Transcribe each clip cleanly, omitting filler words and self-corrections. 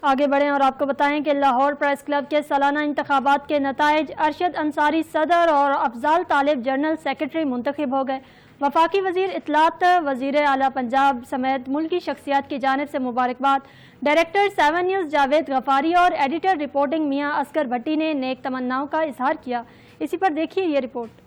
آگے بڑھیں اور آپ کو بتائیں کہ لاہور پریس کلب کے سالانہ انتخابات کے نتائج ارشد انصاری صدر اور افضال طالب جنرل سیکرٹری منتخب ہو گئے۔ وفاقی وزیر اطلاعات، وزیر اعلیٰ پنجاب سمیت ملکی شخصیات کی جانب سے مبارکباد۔ ڈائریکٹر 7 نیوز جاوید غفاری اور ایڈیٹر رپورٹنگ میاں اصغر بھٹی نے نیک تمناؤں کا اظہار کیا۔ اسی پر دیکھیے یہ رپورٹ۔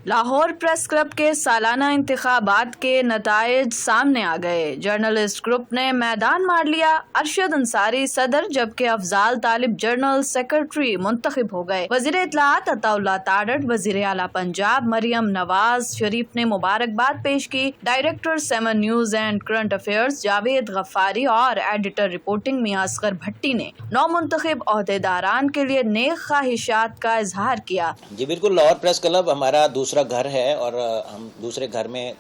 لاہور پریس کلب کے سالانہ انتخابات کے نتائج سامنے آ گئے۔ جرنلسٹ گروپ نے میدان مار لیا، ارشد انصاری صدر جبکہ افضال طالب جنرل سیکرٹری منتخب ہو گئے۔ وزیر اطلاعات عطا اللہ تارڑ، وزیر اعلیٰ پنجاب مریم نواز شریف نے مبارکباد پیش کی۔ Director 7 news and current affairs Javed Ghaffari اور ایڈیٹر رپورٹنگ میاں اصغر بھٹی نے نو منتخب عہدیداران کے لیے نیک خواہشات کا اظہار کیا۔ جی بالکل، لاہور پریس کلب ہمارا دوسرا گھر ہے اور ہم دوسرے گھر میں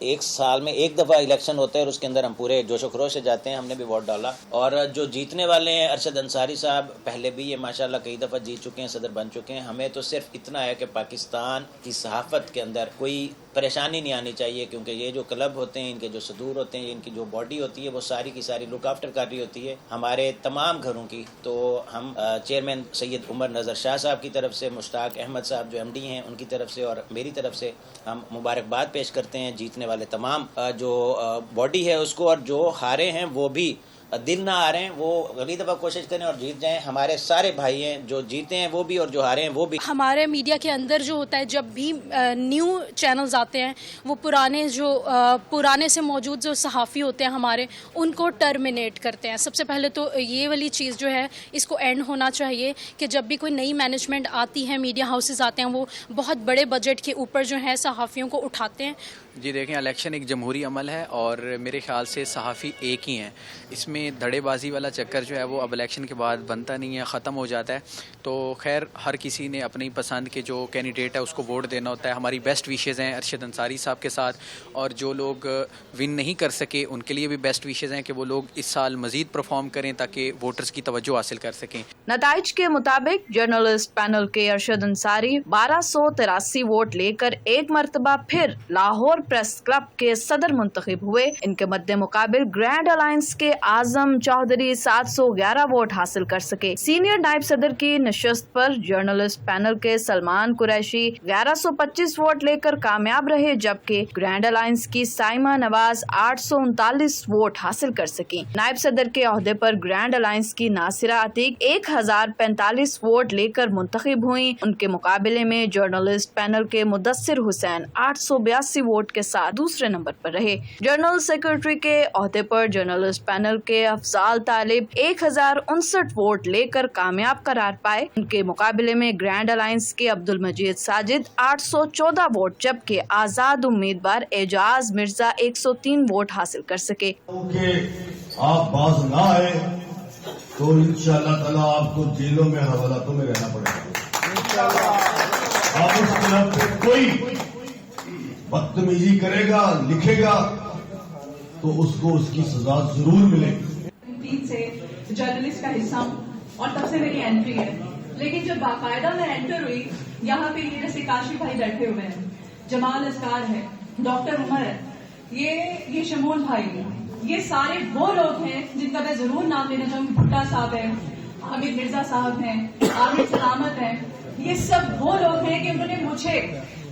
ایک سال میں ایک دفعہ الیکشن ہوتا ہے اور اس کے اندر ہم پورے جوش و خروش سے جاتے ہیں۔ ہم نے بھی ووٹ ڈالا اور جو جیتنے والے ہیں ارشد انصاری صاحب، پہلے بھی یہ ماشاءاللہ کئی دفعہ جیت چکے ہیں، صدر بن چکے ہیں۔ ہمیں تو صرف اتنا ہے کہ پاکستان کی صحافت کے اندر کوئی پریشانی نہیں آنی چاہیے، کیونکہ یہ جو کلب ہوتے ہیں، ان کے جو صدور ہوتے ہیں، ان کی جو باڈی ہوتی ہے، وہ ساری کی ساری لک آفٹر کر رہی ہوتی ہے ہمارے تمام گھروں کی۔ تو ہم چیئرمین سید عمر نظر شاہ صاحب کی طرف سے، مشتاق احمد صاحب جو ایم ڈی ہیں ان کی طرف سے اور میری طرف سے ہم مبارکباد پیش کرتے ہیں جیتنے والے تمام جو باڈی ہے اس کو، اور جو ہارے ہیں وہ بھی دل نہ آ رہے ہیں، وہ اگلی دفعہ کوشش کریں اور جیت جائیں۔ ہمارے سارے بھائی ہیں، جو جیتے ہیں وہ بھی اور جو ہارے ہیں وہ بھی۔ ہمارے میڈیا کے اندر جو ہوتا ہے، جب بھی نیو چینلز آتے ہیں، وہ پرانے سے موجود جو صحافی ہوتے ہیں ہمارے، ان کو ٹرمینیٹ کرتے ہیں۔ سب سے پہلے تو یہ والی چیز جو ہے اس کو اینڈ ہونا چاہیے کہ جب بھی کوئی نئی مینجمنٹ آتی ہے، میڈیا ہاؤسز آتے ہیں، وہ بہت بڑے بجٹ کے اوپر جو ہے صحافیوں کو اٹھاتے ہیں۔ جی دیکھیں، الیکشن ایک جمہوری عمل ہے اور میرے خیال سے صحافی ایک ہی ہیں۔ اس میں دھڑے بازی والا چکر جو ہے وہ اب الیکشن کے بعد بنتا نہیں ہے، ختم ہو جاتا ہے۔ تو خیر، ہر کسی نے اپنی پسند کے جو کینڈیڈیٹ ہے اس کو ووٹ دینا ہوتا ہے۔ ہماری بیسٹ وشیز ہیں ارشد انصاری صاحب کے ساتھ، اور جو لوگ ون نہیں کر سکے ان کے لیے بھی بیسٹ وشیز ہیں کہ وہ لوگ اس سال مزید پرفارم کریں تاکہ ووٹرز کی توجہ حاصل کر سکیں۔ نتائج کے مطابق جرنلسٹ پینل کے ارشد انصاری 1283 ووٹ لے کر ایک مرتبہ پھر لاہور پریس کلب کے صدر منتخب ہوئے۔ ان کے مد مقابل گرینڈ الائنس کے اعظم چودھری 711 ووٹ حاصل کر سکے۔ سینئر نائب صدر کی نشست پر جرنلسٹ پینل کے سلمان قریشی 1125 ووٹ لے کر کامیاب رہے، جبکہ گرینڈ الائنس کی سائمہ نواز 839 ووٹ حاصل کر سکی۔ نائب صدر کے عہدے پر گرینڈ الائنس کی ناصرہ عتیق 1045 ووٹ لے کر منتخب ہوئیں۔ ان کے مقابلے میں جرنلسٹ پینل کے مدثر حسین 882 ووٹ کے ساتھ دوسرے نمبر پر رہے۔ جنرل سیکرٹری کے عہدے پر جرنلسٹ پینل کے افضال طالب 1059 ووٹ لے کر کامیاب قرار پائے۔ ان کے مقابلے میں گرینڈ الائنس کے عبد المجید ساجد 814 ووٹ، جبکہ آزاد امیدوار اعجاز مرزا 103 ووٹ حاصل کر سکے۔ آپ باز نہ آئے تو انشاءاللہ تعالی آپ کو جیلوں میں حوالاتوں میں رہنا پڑے گا۔ آپ اس کلب پہ کوئی بدتمیزی کرے گا، لکھے گا تو اس کو اس کی سزا ضرور ملے گی۔ سے جرنلسٹ کا حصہ ہوں اور تب سے میری انٹری ہے، لیکن جب باقاعدہ میں انٹر ہوئی، یہاں پہ یہ جیسے کاشی بھائی بیٹھے ہوئے ہیں، جمال اذکار ہے، ڈاکٹر عمر ہے، یہ شمول بھائی ہے، یہ سارے وہ لوگ ہیں جن کا میں ضرور نام لینا چاہوں گی۔ بھٹا صاحب ہیں، حامد مرزا صاحب ہیں، عامر سلامت ہیں، یہ سب وہ لوگ ہیں کہ انہوں نے مجھے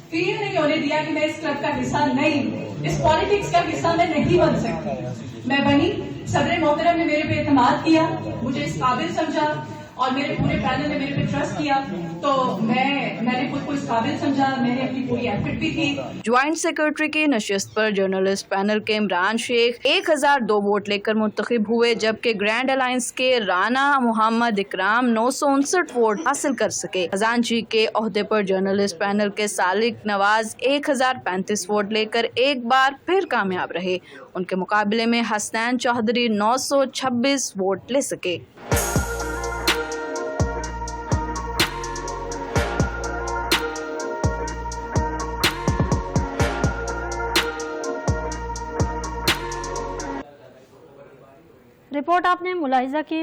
فیل نہیں ہونے دیا کہ میں اس کلب کا حصہ نہیں، اس پالیٹکس کا حصہ میں نہیں بن سکتی۔ میں بنی، صدر محترم نے میرے پہ اعتماد کیا، مجھے اس قابل سمجھا اور میرے پورے پینل نے میرے پہ ٹرسٹ کیا، تو میں نے خود کو اس قابل سمجھا، میں نے اپنی پوری ایفرٹ بھی کی۔ جوائنٹ سیکرٹری کی نشست پر جرنلسٹ پینل کے عمران شیخ 1002 ووٹ لے کر منتخب ہوئے، جبکہ گرینڈ الائنس کے رانا محمد اکرام 959 ووٹ حاصل کر سکے۔ خزانچی کے عہدے پر جرنلسٹ پینل کے سالک نواز 1035 ووٹ لے کر ایک بار پھر کامیاب رہے۔ ان کے مقابلے میں حسنین چودھری 926 ووٹ لے سکے۔ رپورٹ آپ نے ملاحظہ کی۔